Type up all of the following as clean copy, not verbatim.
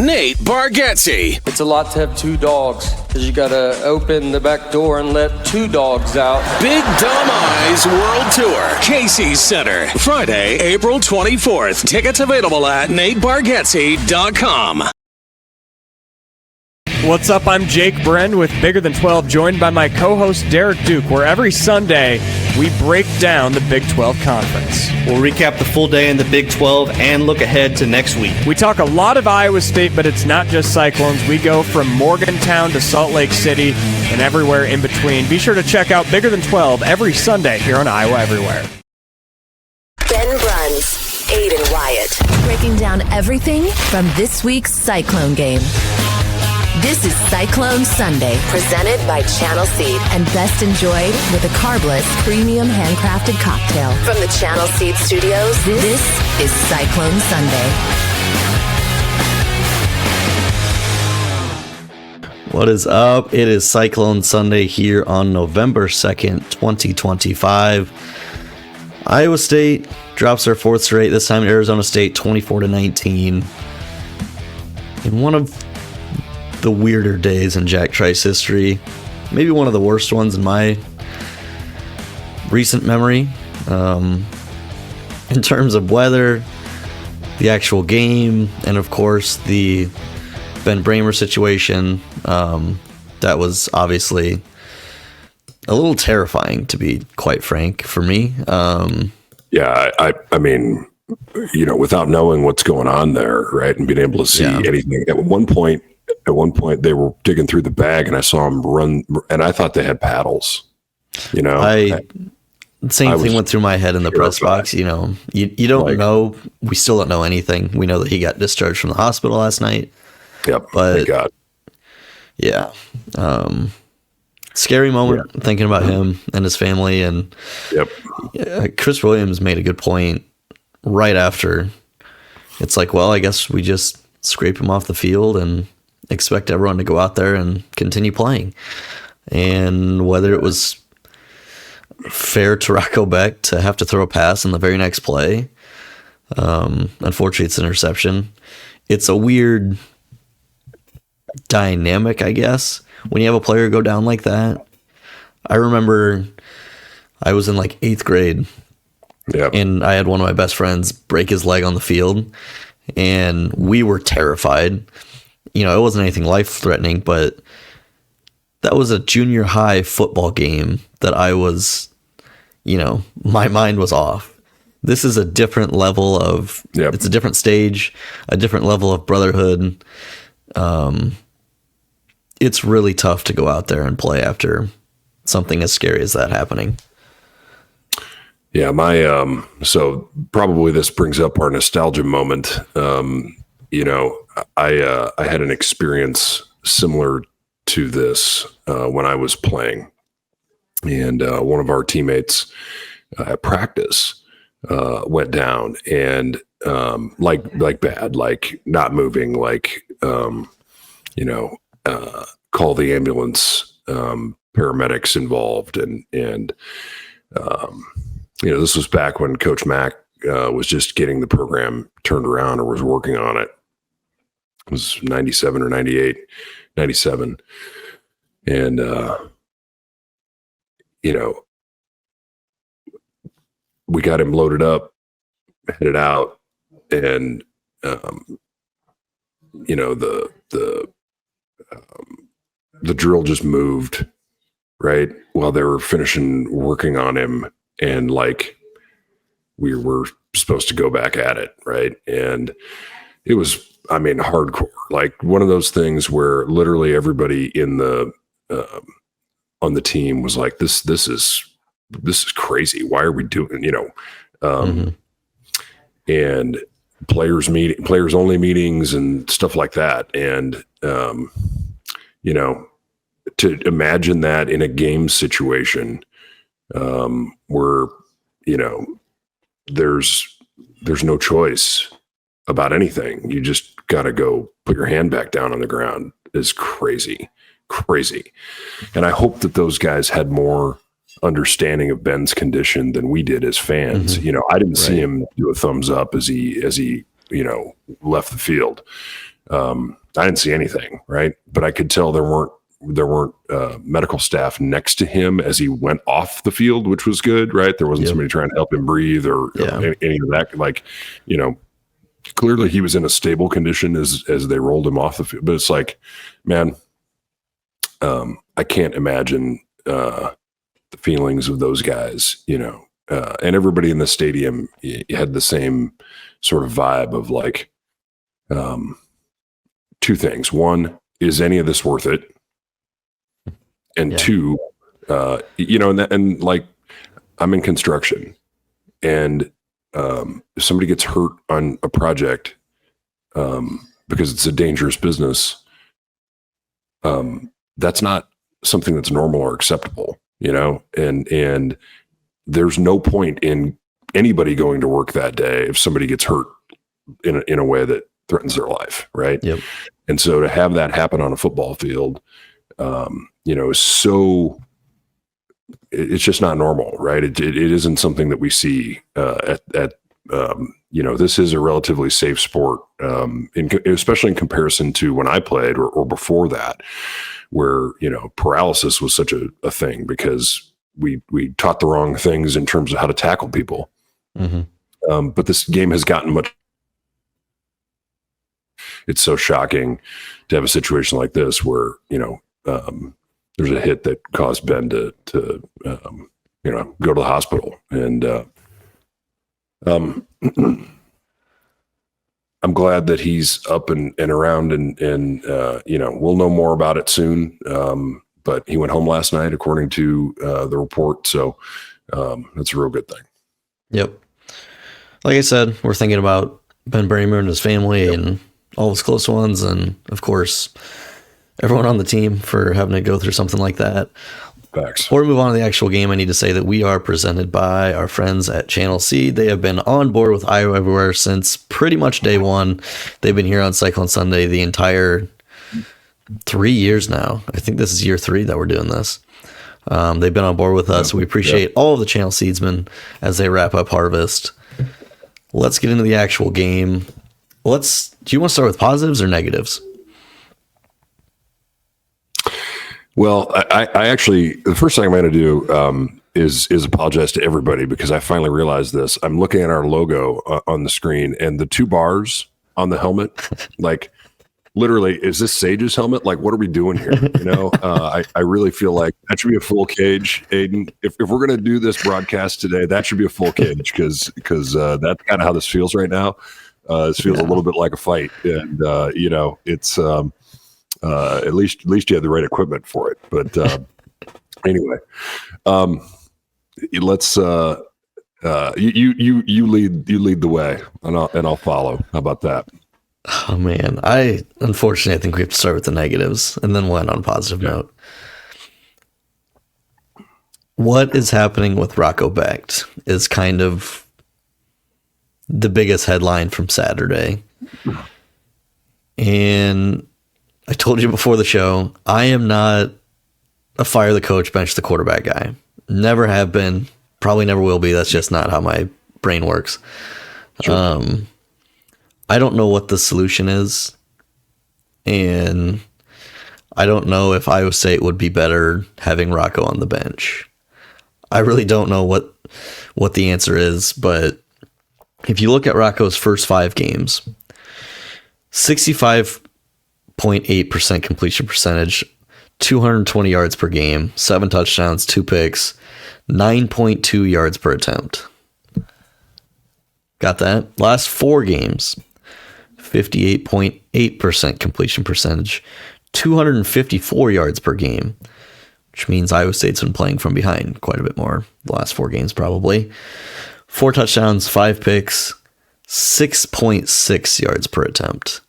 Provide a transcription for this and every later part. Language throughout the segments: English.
Nate Bargatze. It's a lot to have two dogs because you got to open the back door and let two dogs out. Big Dumb Eyes World Tour, Casey's Center, Friday, April 24th. Tickets available at natebargatze.com. What's up? I'm Jake Bren with Bigger Than 12, joined by my co-host Derek Duke, where every Sunday we break down the Big 12 Conference. We'll recap the full day in the Big 12 and look ahead to next week. We talk a lot of Iowa State, but it's not just Cyclones. We go from Morgantown to Salt Lake City and everywhere in between. Be sure to check out Bigger Than 12 every Sunday here on Iowa Everywhere. Ben Bruns, Aiden Wyatt, breaking down everything from this week's Cyclone game. This is Cyclone Sunday, presented by Channel Seed, and best enjoyed with a carbless, premium handcrafted cocktail. From the Channel Seed Studios, this is Cyclone Sunday. What is up? It is Cyclone Sunday here on November 2nd, 2025. Iowa State drops their fourth straight, this time Arizona State 24-19. In one of the weirder days in Jack Trice history, maybe one of the worst ones in my recent memory, in terms of weather, the actual game, and of course the Ben Bramer situation. That was obviously a little terrifying, to be quite frank, for me. Yeah, I mean, you know, without knowing what's going on there, right, and being able to see anything. At one point, they were digging through the bag, and I saw them run, and I thought they had paddles. You know, same thing went through my head in the press box. You know, you don't know. We still don't know anything. We know that he got discharged from the hospital last night. Yep, but yeah, scary moment thinking about him and his family. And Chris Williams made a good point right after. It's like, well, I guess we just scrape him off the field and expect everyone to go out there and continue playing. And whether it was fair to Rocco Becht to have to throw a pass in the very next play, unfortunately it's an interception. It's a weird dynamic, I guess, when you have a player go down like that. I remember I was in like 8th grade, and I had one of my best friends break his leg on the field, and we were terrified. You know, it wasn't anything life-threatening, but that was a junior high football game that I was, you know, my mind was off. This is a different level of, it's a different stage, a different level of brotherhood. It's really tough to go out there and play after something as scary as that happening. Yeah, so probably this brings up our nostalgia moment. You know, I had an experience similar to this when I was playing, and one of our teammates at practice went down, and like bad, like not moving, like you know, call the ambulance, paramedics involved, and you know, this was back when Coach Mack was just getting the program turned around or was working on it. It was 97 or 98, 97. And, you know, we got him loaded up, headed out, and, you know, the drill just moved, right, while they were finishing working on him. And like we were supposed to go back at it, right? And it was, I mean, hardcore, like one of those things where literally everybody in the on the team was like, this is crazy. Why are we doing, you know, and players only meetings and stuff like that. And you know, to imagine that in a game situation, where, you know, there's no choice about anything. You just got to go put your hand back down on the ground is crazy. And I hope that those guys had more understanding of Ben's condition than we did as fans. You know, I didn't see him do a thumbs up as he left the field. I didn't see anything, right? But I could tell there weren't medical staff next to him as he went off the field, which was good, right? There wasn't somebody trying to help him breathe or any of that. Like, clearly he was in a stable condition as they rolled him off the field. But it's like, man, I can't imagine the feelings of those guys, and everybody in the stadium had the same sort of vibe of like, two things. One, is any of this worth it? And two, and like, I'm in construction, and if somebody gets hurt on a project because it's a dangerous business, that's not something that's normal or acceptable, and there's no point in anybody going to work that day if somebody gets hurt in a way that threatens their life, right? Yep. And so to have that happen on a football field, is so, it's just not normal, right? It isn't something that we see this is a relatively safe sport, especially in comparison to when I played or before that, where, paralysis was such a thing because we taught the wrong things in terms of how to tackle people. Mm-hmm. But this game has gotten much. It's so shocking to have a situation like this where, there's a hit that caused Ben to go to the hospital. And I'm glad that he's up and around and we'll know more about it soon. But he went home last night, according to the report. So that's a real good thing. Yep. Like I said, we're thinking about Ben Bramer and his family and all his close ones. And of course, everyone on the team for having to go through something like that. Facts. Before we move on to the actual game, I need to say that we are presented by our friends at Channel C. They have been on board with Iowa Everywhere since pretty much day one. They've been here on Cyclone Sunday the entire 3 years now. I think this is year 3 that we're doing this. They've been on board with us. We appreciate all of the Channel Seedsmen as they wrap up harvest. Let's get into the actual game. Do you want to start with positives or negatives? Well, I actually, the first thing I'm going to do is apologize to everybody because I finally realized this. I'm looking at our logo on the screen and the 2 bars on the helmet, like literally, is this Sage's helmet? Like, what are we doing here? I really feel like that should be a full cage, Aiden. If we're going to do this broadcast today, that should be a full cage because that's kind of how this feels right now. This feels a little bit like a fight, and it's. At least you have the right equipment for it. But anyway, let's you lead the way, and I'll follow. How about that? Oh man, unfortunately I think we have to start with the negatives and then we'll end on a positive note. What is happening with Rocco Becht is kind of the biggest headline from Saturday, and I told you before the show, I am not a fire the coach, bench the quarterback guy. Never have been. Probably never will be. That's just not how my brain works. Sure. I don't know what the solution is. And I don't know if Iowa State would be better having Rocco on the bench. I really don't know what the answer is. But if you look at Rocco's first 5 games, 65.8% completion percentage, 220 yards per game, 7 touchdowns, 2 picks, 9.2 yards per attempt. Got that? Last 4 games, 58.8% completion percentage, 254 yards per game, which means Iowa State's been playing from behind quite a bit more the last 4 games probably. 4 touchdowns, 5 picks, 6.6 yards per attempt.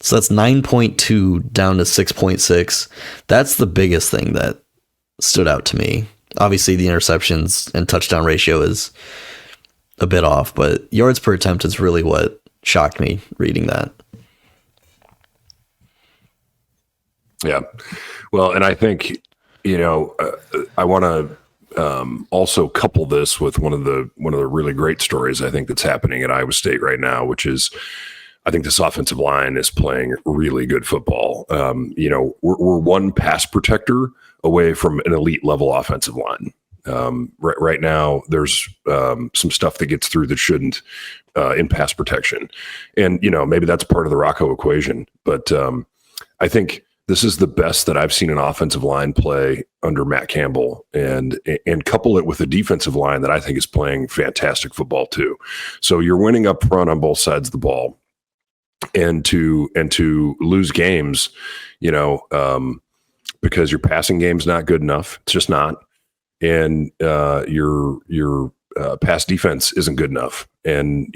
So that's 9.2 down to 6.6. That's the biggest thing that stood out to me. Obviously, the interceptions and touchdown ratio is a bit off, but yards per attempt is really what shocked me reading that. Yeah. Well, and I think, I want to also couple this with one of the really great stories I think that's happening at Iowa State right now, which is I think this offensive line is playing really good football. We're one pass protector away from an elite level offensive line. Right now, there's some stuff that gets through that shouldn't in pass protection, and maybe that's part of the Rocco equation. But I think this is the best that I've seen an offensive line play under Matt Campbell, and couple it with a defensive line that I think is playing fantastic football too. So you're winning up front on both sides of the ball. And to lose games, because your passing game's not good enough. It's just not. And your pass defense isn't good enough. And,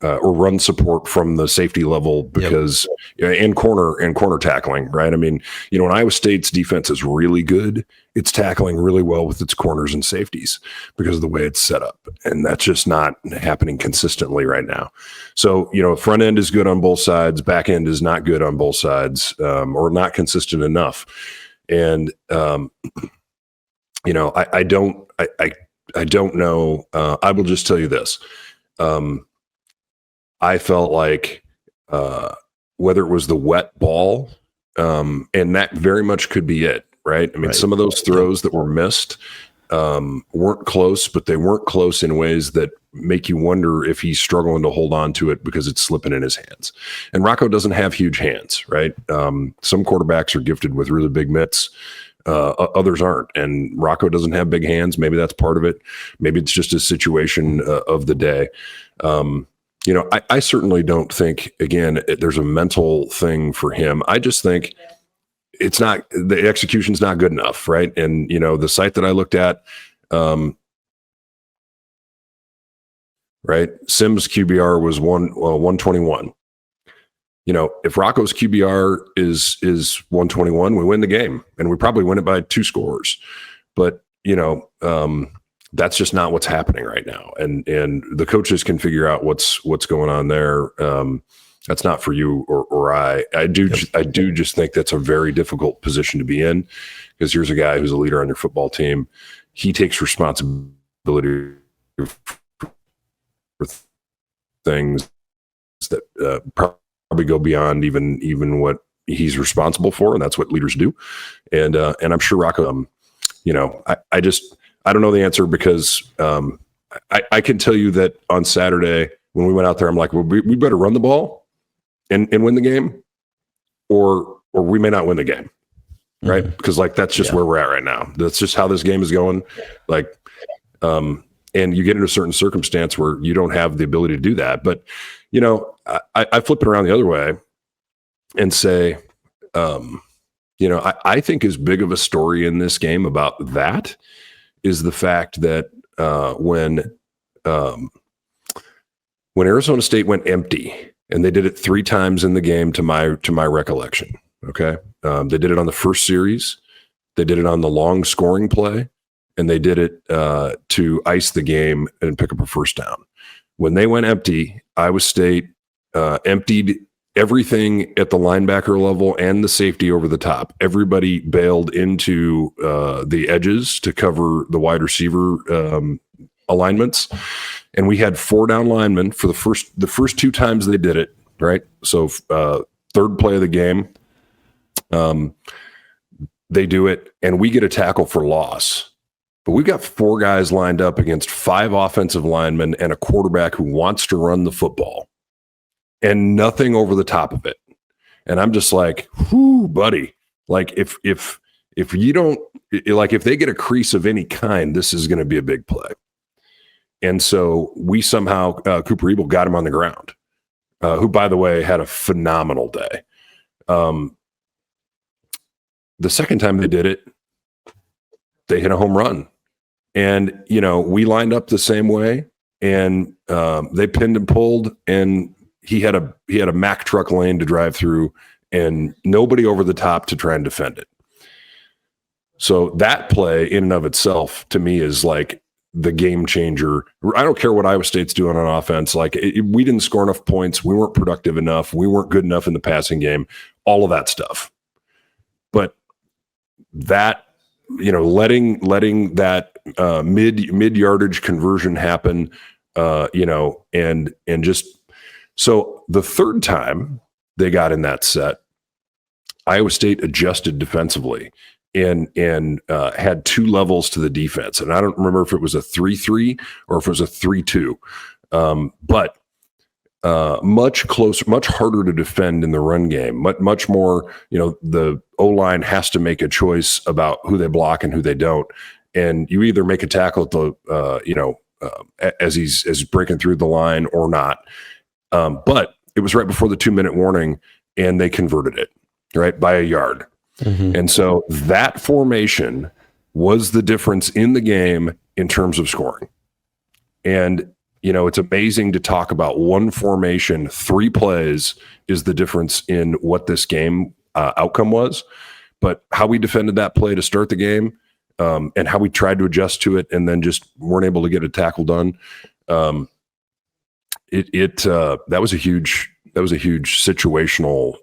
or run support from the safety level because and corner tackling, right? I mean, when Iowa State's defense is really good, it's tackling really well with its corners and safeties because of the way it's set up. And that's just not happening consistently right now. So, front end is good on both sides. Back end is not good on both sides, or not consistent enough. And, I don't know. I will just tell you this. I felt like whether it was the wet ball, and that very much could be it, right? I mean, some of those throws that were missed weren't close, but they weren't close in ways that make you wonder if he's struggling to hold on to it because it's slipping in his hands. And Rocco doesn't have huge hands, right? Some quarterbacks are gifted with really big mitts. Others aren't, and Rocco doesn't have big hands. Maybe that's part of it. Maybe it's just a situation of the day. I certainly don't think, again, there's a mental thing for him. I just think it's not, the execution's not good enough, right? And, the site that I looked at, right, Sims QBR was 121. If Rocco's QBR is 121, we win the game, and we probably win it by 2 scores. But that's just not what's happening right now, and the coaches can figure out what's going on there. That's not for you or I. I do just think that's a very difficult position to be in, because here's a guy who's a leader on your football team. He takes responsibility for things that probably go beyond even what he's responsible for, and that's what leaders do. And I'm sure Rocco, I don't know the answer, because I can tell you that on Saturday when we went out there, I'm like, well, we better run the ball and win the game, or we may not win the game, right? Because that's just where we're at right now. That's just how this game is going. And you get into a certain circumstance where you don't have the ability to do that. But I flip it around the other way and say, I think as big of a story in this game about that is the fact that when Arizona State went empty, and they did it 3 times in the game to my recollection. Okay, they did it on the first series, they did it on the long scoring play, and they did it to ice the game and pick up a first down. When they went empty, Iowa State emptied everything at the linebacker level and the safety over the top. Everybody bailed into the edges to cover the wide receiver alignments. And we had 4 down linemen for the first 2 times they did it, right? So third play of the game, they do it, and we get a tackle for loss. But we've got 4 guys lined up against 5 offensive linemen and a quarterback who wants to run the football, and nothing over the top of it. And I'm just like, whoo, buddy. Like if you don't, like if they get a crease of any kind, this is going to be a big play. And so we somehow, Cooper Ebel got him on the ground, who, by the way, had a phenomenal day. The second time they did it, they hit a home run. And, we lined up the same way, and they pinned and pulled, and he had a Mack truck lane to drive through, and nobody over the top to try and defend it. So that play in and of itself, to me, is like the game changer. I don't care what Iowa State's doing on offense. Like we didn't score enough points. We weren't productive enough. We weren't good enough in the passing game, all of that stuff. But that, letting that mid yardage conversion happen, and just so the third time they got in that set, Iowa State adjusted defensively and had two levels to the defense. And I don't remember if it was a 3-3 or if it was a 3-2, but much closer, much harder to defend in the run game. Much more, the O-line has to make a choice about who they block and who they don't. And you either make a tackle at the, as he's breaking through the line or not. But it was right before the 2-minute warning, and they converted it, right, by a yard. Mm-hmm. And so that formation was the difference in the game in terms of scoring. And, it's amazing to talk about one formation, 3 plays is the difference in what this game outcome was. But how we defended that play to start the game, and how we tried to adjust to it and then just weren't able to get a tackle done. That was a huge situational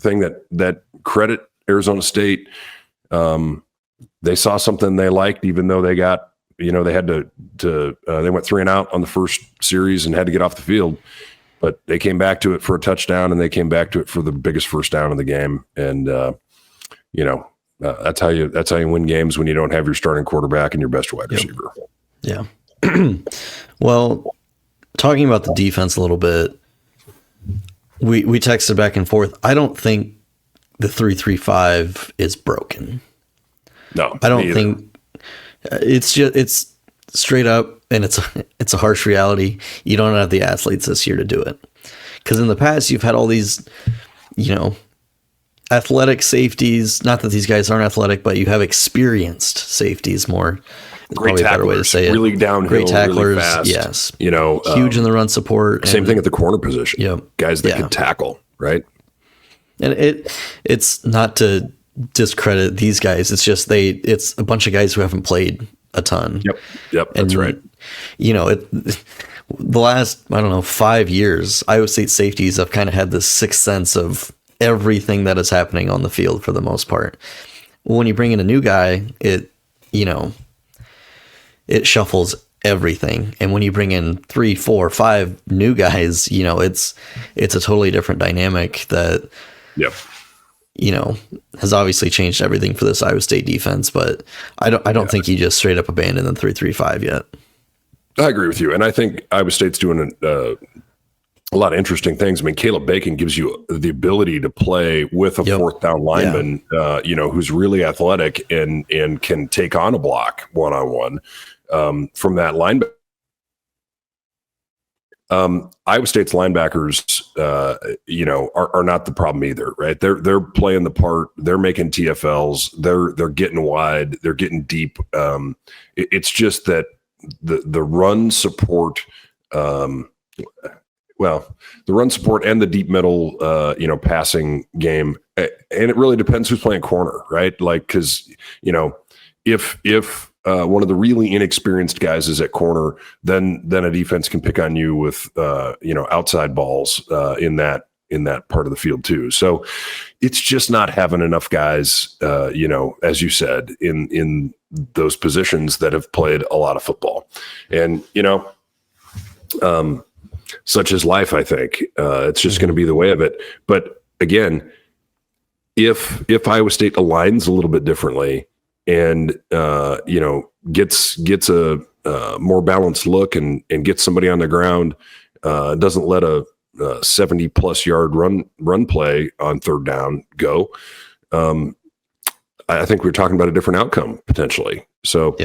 thing that credit Arizona State. They saw something they liked, even though they got, they had to they went 3 and out on the first series and had to get off the field, but they came back to it for a touchdown and they came back to it for the biggest first down of the game. And, that's how you win games, when you don't have your starting quarterback and your best wide receiver. Yeah. Well, talking about the defense a little bit, we texted back and forth. I don't think the 3-3-5 is broken. No, I don't think it's straight up, and it's a harsh reality. You don't have the athletes this year to do it, because in the past you've had all these, athletic safeties. Not that these guys aren't athletic, but you have experienced safeties more. Great tacklers, a better way to say it. Really downhill, great tacklers, really fast. Yes. Huge in the run support. Same thing at the corner position. Yep. Guys that can tackle, right? And it's not to discredit these guys. It's just it's a bunch of guys who haven't played a ton. Yep. That's right. The last, 5 years, Iowa State safeties have kind of had this sixth sense of everything that is happening on the field for the most part. When you bring in a new guy, it shuffles everything. And when you bring in 3, 4, 5 new guys, it's a totally different dynamic that, has obviously changed everything for this Iowa State defense. But I don't think you just straight up abandon the 3-3-5 yet. I agree with you. And I think Iowa State's doing a lot of interesting things. I mean, Caleb Bacon gives you the ability to play with a fourth down lineman, who's really athletic and can take on a block one-on-one from that linebacker. Iowa State's linebackers, are not the problem either, right? They're playing the part. They're making TFLs. They're getting wide. They're getting deep. It's just that the run support, the run support and the deep middle, passing game, and it really depends who's playing corner, right? Like, because if one of the really inexperienced guys is at corner, then a defense can pick on you with outside balls in that part of the field too. So it's just not having enough guys, as you said, in those positions that have played a lot of football, and such is life. I think it's just going to be the way of it. But again, if Iowa State aligns a little bit differently and gets a more balanced look and gets somebody on the ground, doesn't let a 70+ yard run play on third down go, I think we're talking about a different outcome potentially. So,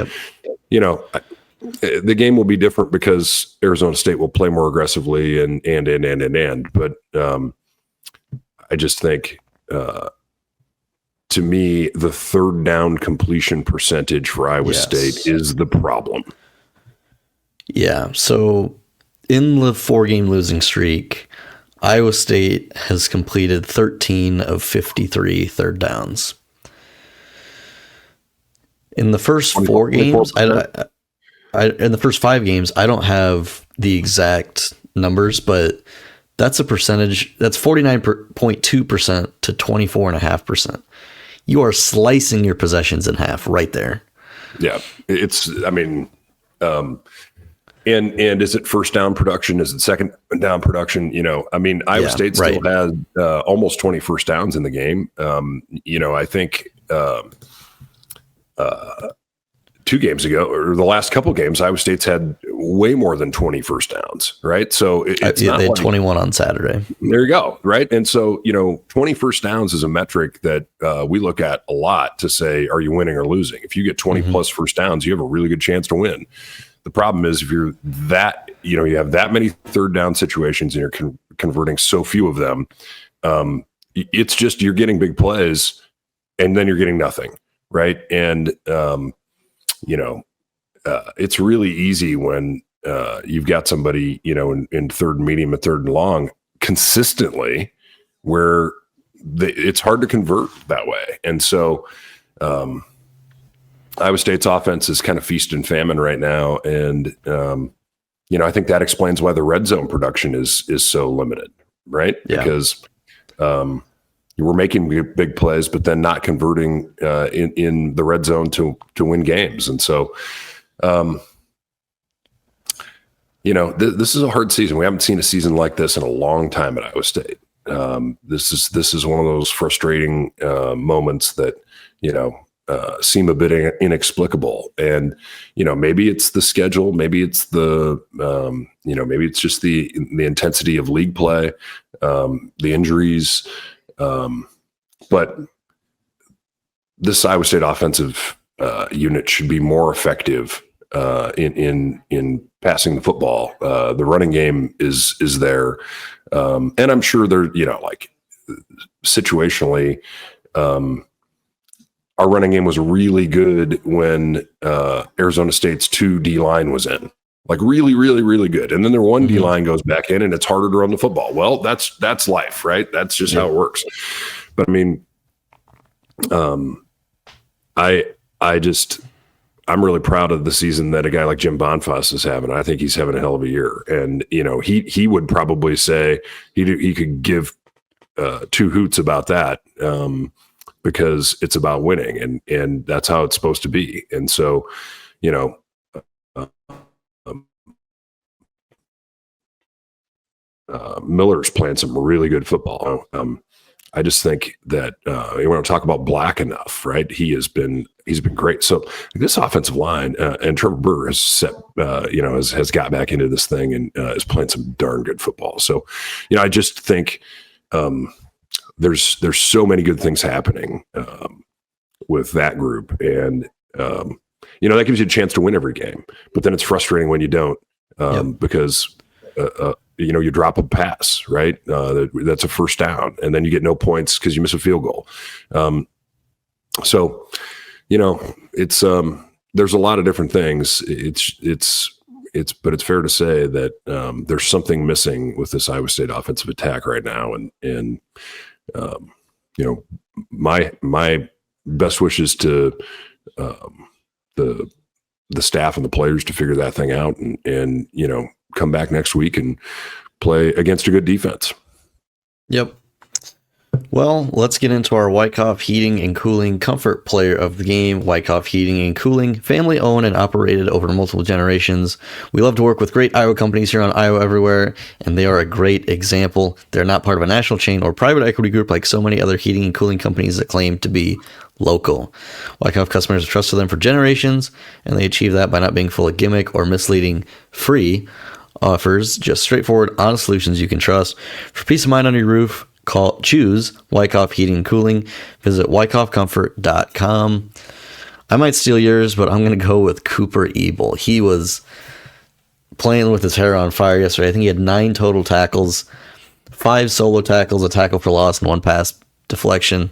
the game will be different because Arizona State will play more aggressively and. But I just think, to me, the third down completion percentage for Iowa State is the problem. Yeah. So in the 4-game losing streak, Iowa State has completed 13 of 53 third downs. In the first 4 games, in the first 5 games, I don't have the exact numbers, but that's a percentage. That's 49.2% to 24.5%. You are slicing your possessions in half right there. Yeah. And is it first down production? Is it second down production? Iowa State still has almost 20 first downs in the game. I think 2 games ago, or the last couple of games, Iowa State's had way more than 20 first downs, right? So it's not they had 21 on Saturday. There you go, right? And so, 20 first downs is a metric that we look at a lot to say, are you winning or losing? If you get 20 plus first downs, you have a really good chance to win. The problem is if you're that, you have that many third down situations and you're converting so few of them, it's just you're getting big plays and then you're getting nothing, right? And, it's really easy when you've got somebody, in third and medium and third and long consistently where it's hard to convert that way. And so, Iowa State's offense is kind of feast and famine right now. And, I think that explains why the red zone production is so limited, right? Yeah. Because you were making big plays, but then not converting in the red zone to win games. And so, this is a hard season. We haven't seen a season like this in a long time at Iowa State. This is one of those frustrating moments that, seem a bit inexplicable. And, maybe it's the schedule, maybe it's the, maybe it's just the intensity of league play, the injuries. But this Iowa State offensive unit should be more effective in passing the football. The running game is there. And I'm sure they're, situationally, our running game was really good when Arizona State's 2 D-line was in. Like really, really, really good. And then their 1 D-line goes back in and it's harder to run the football. Well, that's life, right? That's just how it works. But I'm really proud of the season that a guy like Jim Bonfas is having. I think he's having a hell of a year. And, he would probably say he could give 2 hoots about that. Because it's about winning and that's how it's supposed to be. And so, Miller's playing some really good football. I just think that you want to talk about Black enough, right? He's been great. So this offensive line and Trevor Burr has got back into this thing and is playing some darn good football. So, I just think, there's so many good things happening with that group. And, that gives you a chance to win every game. But then it's frustrating when you don't because, you drop a pass, right? That's a first down. And then you get no points because you miss a field goal. So, it's there's a lot of different things. But it's fair to say that there's something missing with this Iowa State offensive attack right now. And my best wishes to the staff and the players to figure that thing out and come back next week and play against a good defense. Yep. Well, let's get into our Wyckoff Heating and Cooling Comfort Player of the Game. Wyckoff Heating and Cooling, family owned and operated over multiple generations. We love to work with great Iowa companies here on Iowa Everywhere, and they are a great example. They're not part of a national chain or private equity group like so many other heating and cooling companies that claim to be local. Wyckoff customers have trusted them for generations, and they achieve that by not being full of gimmick or misleading free offers, just straightforward, honest solutions you can trust. For peace of mind on your roof, choose Wyckoff Heating and Cooling. Visit wyckoffcomfort.com. I might steal yours, but I'm going to go with Cooper Ebel. He was playing with his hair on fire yesterday. I think he had 9 total tackles, 5 solo tackles, a tackle for loss, and 1 pass deflection.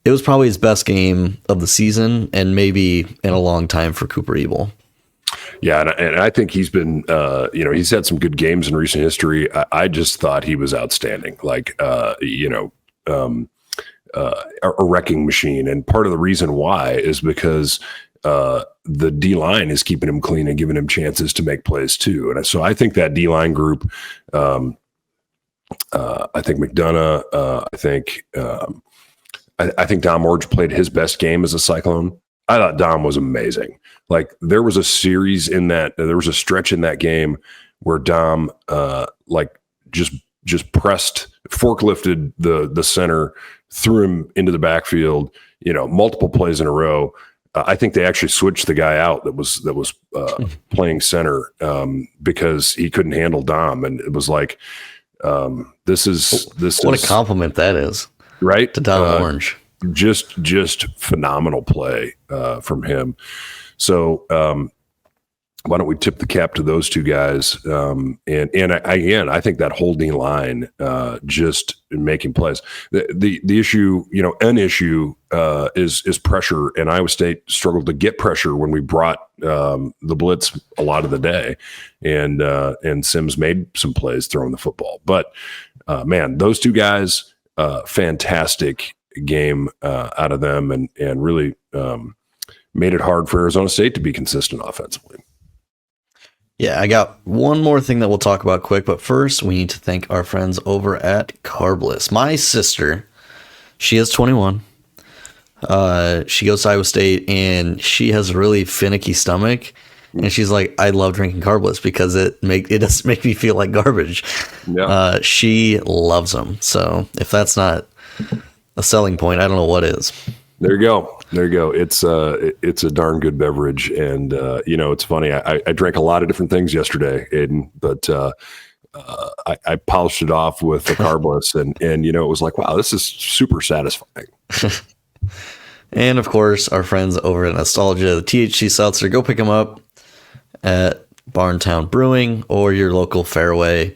It was probably his best game of the season and maybe in a long time for Cooper Ebel. Yeah, and I think he's been, he's had some good games in recent history. I just thought he was outstanding, a wrecking machine. And part of the reason why is because the D-line is keeping him clean and giving him chances to make plays too. And so I think that D-line group, I think McDonough, I think Dom Orge played his best game as a Cyclone. I thought Dom was amazing. Like there was a stretch in that game where Dom just pressed, forklifted the center, threw him into the backfield, multiple plays in a row. I think they actually switched the guy out that was playing center because he couldn't handle Dom. And it was like, this is what a compliment that is, right? To Dom Orange. Just phenomenal play from him. So why don't we tip the cap to those two guys? I think that holding line just making plays. The issue, an issue is pressure, and Iowa State struggled to get pressure when we brought the blitz a lot of the day, and Sims made some plays throwing the football. But man, those two guys, fantastic game out of them, and really made it hard for Arizona State to be consistent offensively. Yeah, I got one more thing that we'll talk about quick, but first we need to thank our friends over at Carbless. My sister, she is 21. She goes to Iowa State, and she has a really finicky stomach. And she's like, I love drinking Carbless because it doesn't make me feel like garbage. Yeah. She loves them. So if that's not a selling point, I don't know what is. There you go. It's a darn good beverage, and it's funny. I drank a lot of different things yesterday, Aiden, but I polished it off with a Carbless, and it was like, wow, this is super satisfying. And of course, our friends over at Nostalgia, the THC Seltzer, go pick them up at Barntown Brewing or your local Fairway.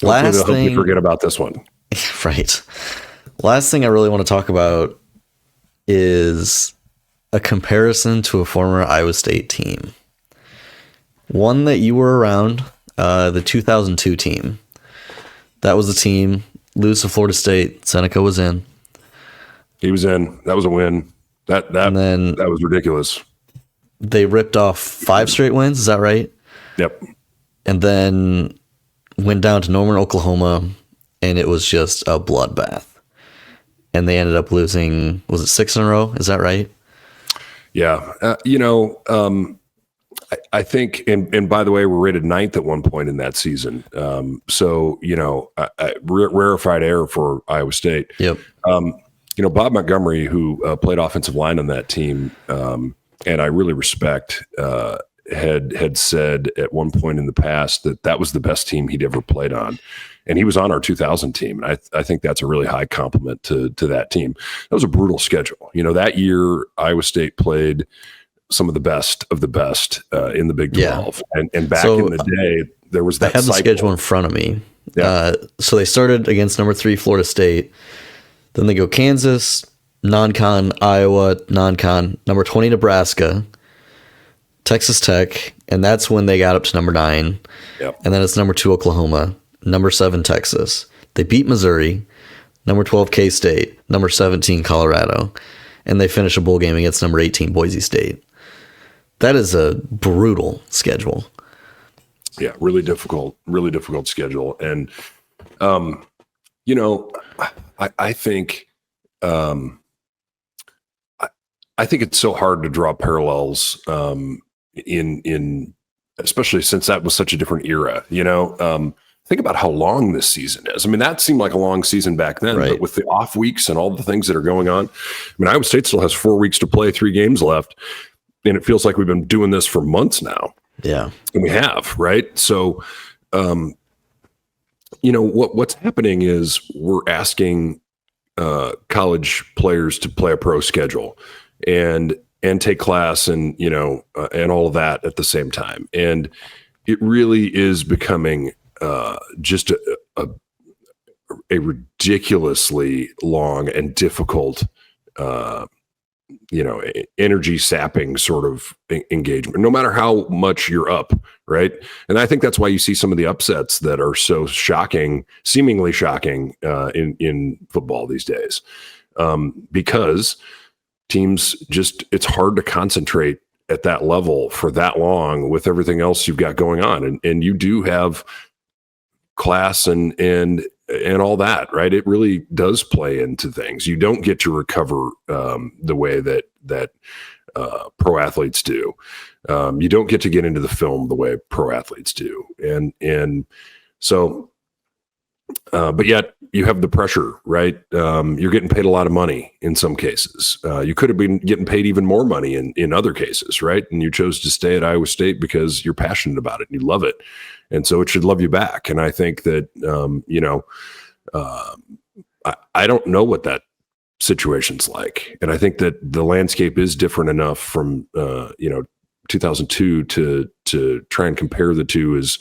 Last thing, hope you forget about this one. Right. Last thing I really want to talk about is a comparison to a former Iowa State team. One that you were around, the 2002 team. That was the team, lose to Florida State. Seneca was in. He was in. That was a win. That was ridiculous. They ripped off 5 straight wins. Is that right? Yep. And then went down to Norman, Oklahoma, and it was just a bloodbath. And they ended up losing, was it 6 in a row? Is that right? Yeah. I think, and by the way, we're rated 9th at one point in that season. Rarefied air for Iowa State. Yep. Bob Montgomery, who played offensive line on that team, and I really respect, had said at one point in the past that was the best team he'd ever played on. And he was on our 2000 team. And I think that's a really high compliment to that team. That was a brutal schedule. That year, Iowa State played some of the best in the Big 12. Yeah. And back in the day, there was that I have the schedule in front of me. Yeah. So they started against number 3, Florida State. Then they go Kansas, non-con, Iowa, non-con, number 20, Nebraska, Texas Tech, and that's when they got up to number 9. Yep. And then it's number 2, Oklahoma, number 7, Texas. They beat Missouri, number 12, K-State, number 17, Colorado, and they finish a bowl game against number 18, Boise State. That is a brutal schedule. Yeah, really difficult schedule. And, I think I think it's so hard to draw parallels in especially since that was such a different era. Think about how long this season is. I mean, that seemed like a long season back then, right. But with the off weeks and all the things that are going on, I mean, Iowa State still has 4 weeks to play, 3 games left, and it feels like we've been doing this for months now. Yeah, and we have, right? So, what's happening is we're asking college players to play a pro schedule and take class and and all of that at the same time, and it really is becoming just a ridiculously long and difficult, energy sapping sort of engagement, no matter how much you're up, right? And I think that's why you see some of the upsets that are so shocking, seemingly shocking in football these days, because teams it's hard to concentrate at that level for that long with everything else you've got going on. And you do have class and all that, right? It really does play into things. You don't get to recover the way that pro athletes do. You don't get to get into the film the way pro athletes do. And so, but yet you have the pressure, right? You're getting paid a lot of money in some cases. You could have been getting paid even more money in other cases, right? And you chose to stay at Iowa State because you're passionate about it and you love it. And so it should love you back. And I think that, I don't know what that situation's like. And I think that the landscape is different enough from, 2002 to try and compare the two is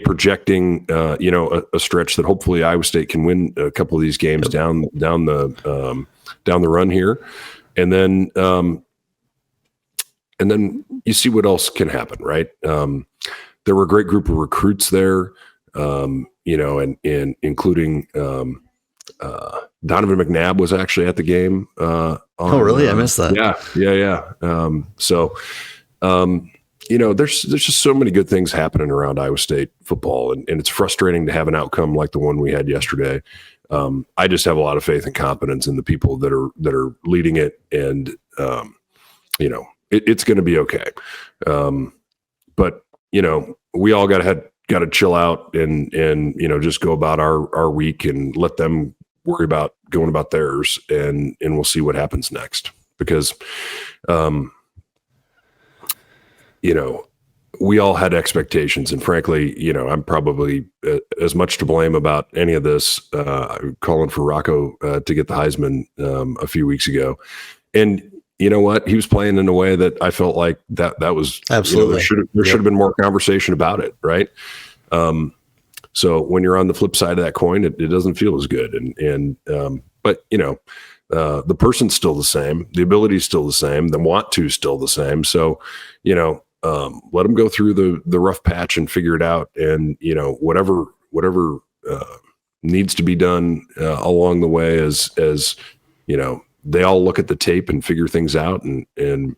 projecting, a stretch that hopefully Iowa State can win a couple of these games down the run here. And then you see what else can happen, right? There were a great group of recruits there, and including Donovan McNabb was actually at the game. Oh, really? I missed that. Yeah. There's just so many good things happening around Iowa State football, and it's frustrating to have an outcome like the one we had yesterday. I just have a lot of faith and confidence in the people that are leading it, and it's going to be okay. But we all got to chill out and just go about our week and let them worry about going about theirs, and we'll see what happens next, because we all had expectations, and frankly, I'm probably as much to blame about any of this, calling for Rocco to get the Heisman a few weeks ago. And you know what? He was playing in a way that I felt like that was absolutely there should have been more conversation about it, right? So when you're on the flip side of that coin, it doesn't feel as good. But the person's still the same, the ability is still the same, the want to still the same. So let them go through the rough patch and figure it out, and whatever needs to be done along the way as they all look at the tape and figure things out, and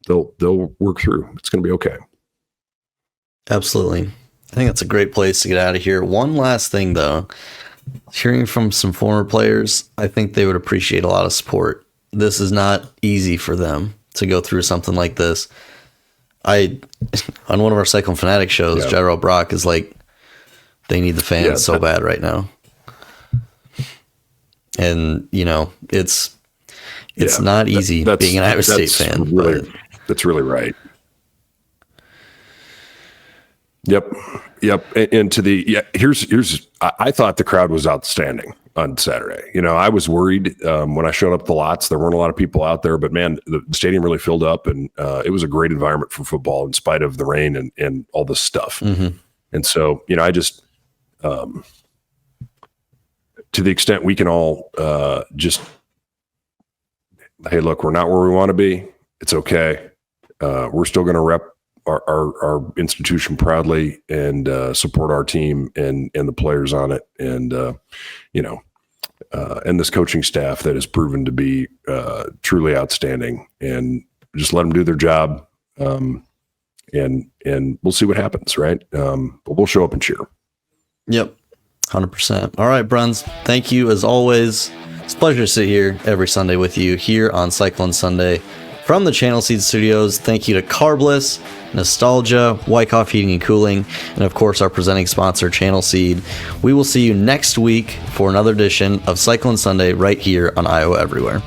they'll work through. It's going to be okay. Absolutely. I think that's a great place to get out of here. One last thing, though, hearing from some former players, I think they would appreciate a lot of support. This is not easy for them to go through something like this. On one of our Cyclone Fanatic shows, Gyro Brock is like, they need the fans so bad right now. And, it's not easy being an Iowa State fan. That's really right. Yep. And here's I thought the crowd was outstanding on Saturday. I was worried when I showed up at the lots. There weren't a lot of people out there, but man, the stadium really filled up, and it was a great environment for football in spite of the rain and all this stuff. Mm-hmm. And so, I just to the extent we can all just, hey, look, we're not where we want to be. It's okay. We're still going to rep our institution proudly and support our team and the players on it, and and this coaching staff that has proven to be truly outstanding, and just let them do their job, and we'll see what happens, right? But we'll show up and cheer. Yep, 100%. All right, Bruns, thank you as always. It's a pleasure to sit here every Sunday with you here on Cyclone Sunday. From the Channel Seed Studios, thank you to Carbless, Nostalgia, Wyckoff Heating and Cooling, and of course our presenting sponsor, Channel Seed. We will see you next week for another edition of Cyclone Sunday right here on Iowa Everywhere.